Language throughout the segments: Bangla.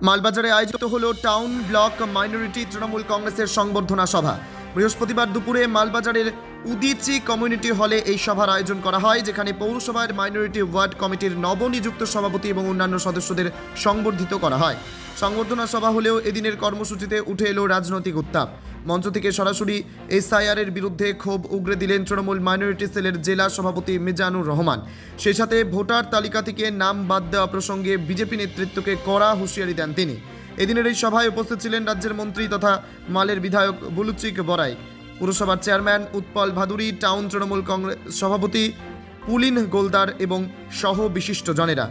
মালবাজারে আয়োজিত হলো টাউন ব্লক মাইনরিটি তৃণমূল কংগ্রেসের সংবর্ধনা সভা। বৃহস্পতিবার দুপুরে মালবাজারের উদিচি কমিউনিটি হলে এই সভার আয়োজন করা হয়, যেখানে পৌরসভার মাইনরিটি ওয়ার্ড কমিটির নবনিযুক্ত সভাপতি এবং অন্যান্য সদস্যদের সংবর্ধিত করা হয়। সংবর্ধনা সভা হলেও এদিনের কর্মসূচিতে উঠে এলো রাজনৈতিক উত্তাপ। মঞ্চ থেকে সরাসরি এসআইআরের বিরুদ্ধে ক্ষোভ উগরে দিলেন তৃণমূল মাইনরিটি সেলের জেলা সভাপতি মিজানুর রহমান। সেই সাথে ভোটার তালিকা থেকে নাম বাদ দেওয়া প্রসঙ্গে বিজেপি নেতৃত্বকে কড়া হুঁশিয়ারি দেন তিনি। এদিনের এই সভায় উপস্থিত ছিলেন রাজ্যের মন্ত্রী তথা মালের বিধায়ক বুলুচিক বরাই, পুরসভার চেয়ারম্যান উৎপল ভাদুরী, টাউন তৃণমূল কংগ্রেস সভাপতি পুলিন গোলদার এবং সহ বিশিষ্টজনেরা।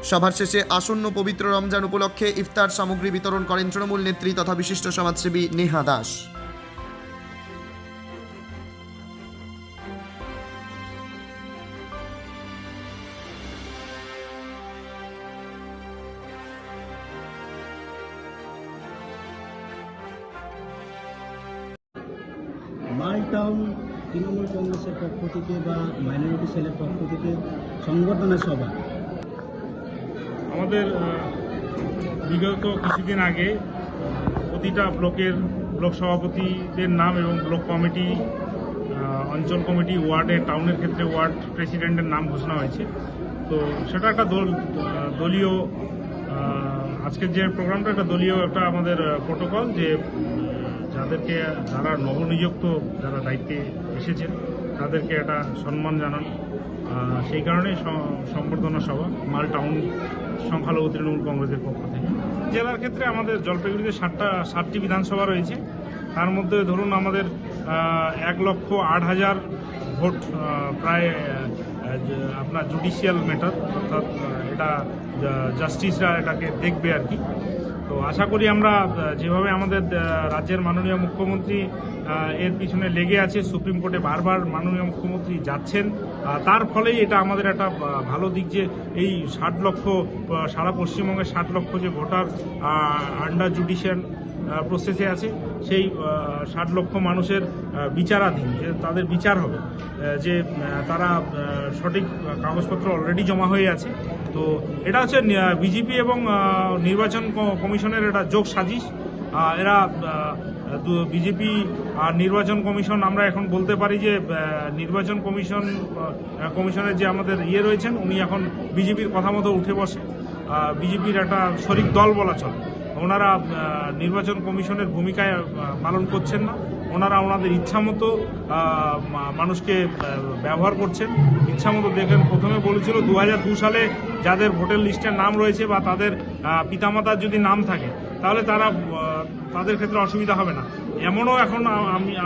সভার শেষে আসন্ন পবিত্র রমজান উপলক্ষে ইফতার সামগ্রী বিতরণ করেন তৃণমূল নেত্রী তথা বিশিষ্ট সমাজসেবী নেহা দাস। মাল টাউন তৃণমূল কংগ্রেসের পক্ষ থেকে বা মাইনরিটি সেলের পক্ষ থেকে সংবর্ধনা সভা। আমাদের বিগত কিছুদিন আগে প্রতিটা ব্লক সভাপতিদের নাম এবং ব্লক কমিটি, অঞ্চল কমিটি, ওয়ার্ডের, টাউনের ক্ষেত্রে ওয়ার্ড প্রেসিডেন্টের নাম ঘোষণা হয়েছে। তো সেটা একটা দলীয় আজকের যে প্রোগ্রামটা একটা দলীয় একটা আমাদের প্রোটোকল, যে যারা নবনিযুক্ত, যারা দায়িত্বে এসেছেন তাদেরকে একটা সম্মান জানানো। সেই কারণে সংবর্ধনা সভা মাল টাউন সংখ্যালঘু তৃণমূল কংগ্রেসের পক্ষ থেকে। জেলার ক্ষেত্রে আমাদের জলপাইগুড়িতে 7টি বিধানসভা রয়েছে। তার মধ্যে ধরুন আমাদের 1,08,000 ভোট, প্রায় আপনার জুডিশিয়াল ম্যাটার, অর্থাৎ এটা জাস্টিসরা এটাকে দেখবে আর কি। তো আশা করি আমরা যেভাবে আমাদের রাজ্যের মাননীয় মুখ্যমন্ত্রী এর পিছনে লেগে আছে, সুপ্রিম কোর্টে বারবার মাননীয় মুখ্যমন্ত্রী যাচ্ছেন, তার ফলেই এটা আমাদের একটা ভালো দিক যে এই 60 লক্ষ, সারা পশ্চিমবঙ্গের 60 লক্ষ যে ভোটার আন্ডার জুডিশিয়াল প্রসেসে আছে, সেই 60 লক্ষ মানুষের বিচারাধীন, যে তাদের বিচার হবে, যে তারা সঠিক কাগজপত্র অলরেডি জমা হয়ে আছে। তো এটা হচ্ছে বিজেপি এবং নির্বাচন কমিশনের এটা যোগ সাজিশ। এরা বিজেপি আর নির্বাচন কমিশন, আমরা এখন বলতে পারি যে নির্বাচন কমিশনের যে আমাদের রয়েছেন, উনি এখন বিজেপির কথা মতো উঠে বসে, বিজেপির একটা শরিক দল বলা চলে। ওনারা নির্বাচন কমিশনের ভূমিকায় পালন করছেন না। ওনারা ওনাদের ইচ্ছামতো মানুষকে ব্যবহার করছেন, ইচ্ছামতো। দেখেন, প্রথমে বলেছিল 2002 সালে যাদের ভোটার লিস্টের নাম রয়েছে বা তাদের পিতামাতার যদি নাম থাকে তাহলে তাদের ক্ষেত্রে অসুবিধা হবে না। এমনও এখন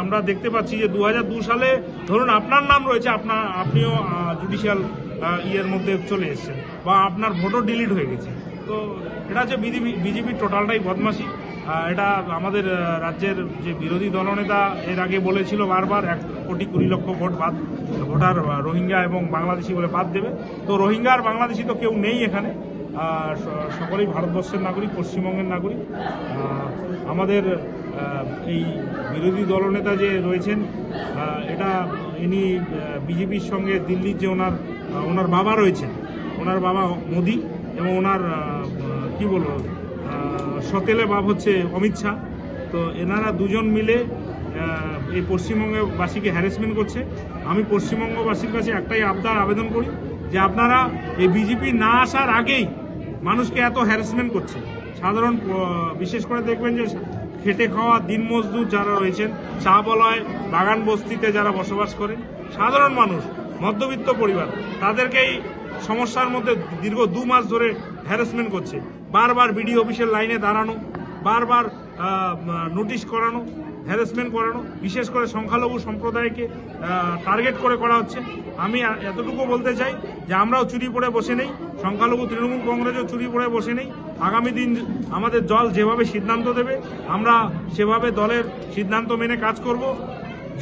আমরা দেখতে পাচ্ছি যে 2002 সালে ধরুন আপনার নাম রয়েছে, আপনিও জুডিশিয়াল ইয়ের মধ্যে চলে এসেছেন, বা আপনার ভোটও ডিলিট হয়ে গেছে। তো এটা হচ্ছে বিজেপির টোটালটাই বদমাশি। এটা আমাদের রাজ্যের যে বিরোধী দলনেতা এর আগে বলেছিল বারবার 1,20,00,000 ভোটার রোহিঙ্গা এবং বাংলাদেশি বলে বাদ দেবে। তো রোহিঙ্গা আর বাংলাদেশি তো কেউ নেই এখানে, সকলেই ভারতবর্ষের নাগরিক, পশ্চিমবঙ্গের নাগরিক। আমাদের এই বিরোধী দলনেতা যে রয়েছেন, ইনি বিজেপির সঙ্গে দিল্লির যে ওনার বাবা রয়েছেন, ওনার বাবা মোদি, এবং ওনার কি বলবো সতেলে বাপ হচ্ছে অমিত শাহ। তো এনারা দুজন মিলে এই পশ্চিমবঙ্গবাসীকে হ্যারাসমেন্ট করছে। আমি পশ্চিমবঙ্গবাসীর কাছে একটাই আবেদন করি যে আপনারা এই বিজেপি না আসার আগেই মানুষকে এত হ্যারাসমেন্ট করছে। সাধারণ, বিশেষ করে দেখবেন যে খেটে খাওয়া দিনমজদুর যারা রয়েছেন, চা বলয়, বাগান বস্তিতে যারা বসবাস করেন, সাধারণ মানুষ, মধ্যবিত্ত পরিবার, তাদেরকেই সমস্যার মধ্যে দীর্ঘ 2 মাস ধরে হ্যারাসমেন্ট করছে। বারবার বিডিও অফিসের লাইনে দাঁড়ানো, বারবার নোটিশ করানো, হ্যারাসমেন্ট করানো, বিশেষ করে সংখ্যালঘু সম্প্রদায়কে টার্গেট করে করা হচ্ছে। আমি এতটুকু বলতে চাই যে আমরাও চুরি পড়ে বসে নেই, সংখ্যালঘু তৃণমূল কংগ্রেসও চুরি পড়ে বসে নেই। আগামী দিন আমাদের দল যেভাবে সিদ্ধান্ত দেবে, আমরা সেভাবে দলের সিদ্ধান্ত মেনে কাজ করব।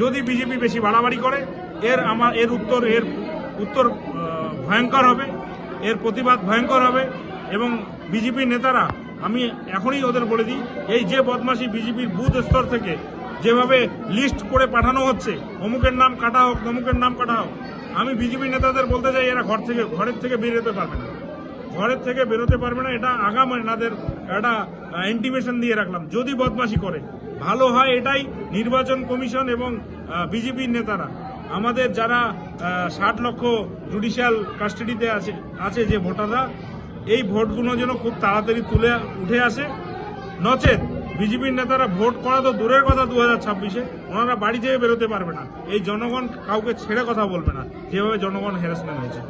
যদি বিজেপি বেশি বাড়াবাড়ি করে, এর উত্তর ভয়ঙ্কর হবে, এর প্রতিবাদ ভয়ঙ্কর হবে। এবং বিজেপির নেতারা, আমি এখনই ওদের বলে দিই, এই যে বদমাশি বিজেপির বুথ স্তর থেকে যেভাবে লিস্ট করে পাঠানো হচ্ছে, অমুকের নাম কাটা হোক, তমুকের নাম কাটা হোক, আমি বিজেপি নেতাদের বলতে চাই, এরা ঘরের থেকে বেরোতে পারবে না, এটা আগাম এনাদের একটা ইন্টিমেশন দিয়ে রাখলাম, যদি বদমাশি করে ভালো হয় এটাই নির্বাচন কমিশন এবং বিজেপির নেতারা আমাদের যারা 60 লক্ষ জুডিশিয়াল কাস্টাডিতে আছে যে ভোটাররা, এই ভোটগুলো যেন খুব তাড়াতাড়ি তুলে উঠে আসে, নচেত বিজেপির নেতারা ভোট করা তো দূরের কথা 2026-এ ওনারা বাড়ি থেকে বেরোতে পারবে না। এই জনগণ কাউকে ছেড়ে কথা বলবে না, যেভাবে জনগণ হ্যারাসমেন্ট হয়েছে।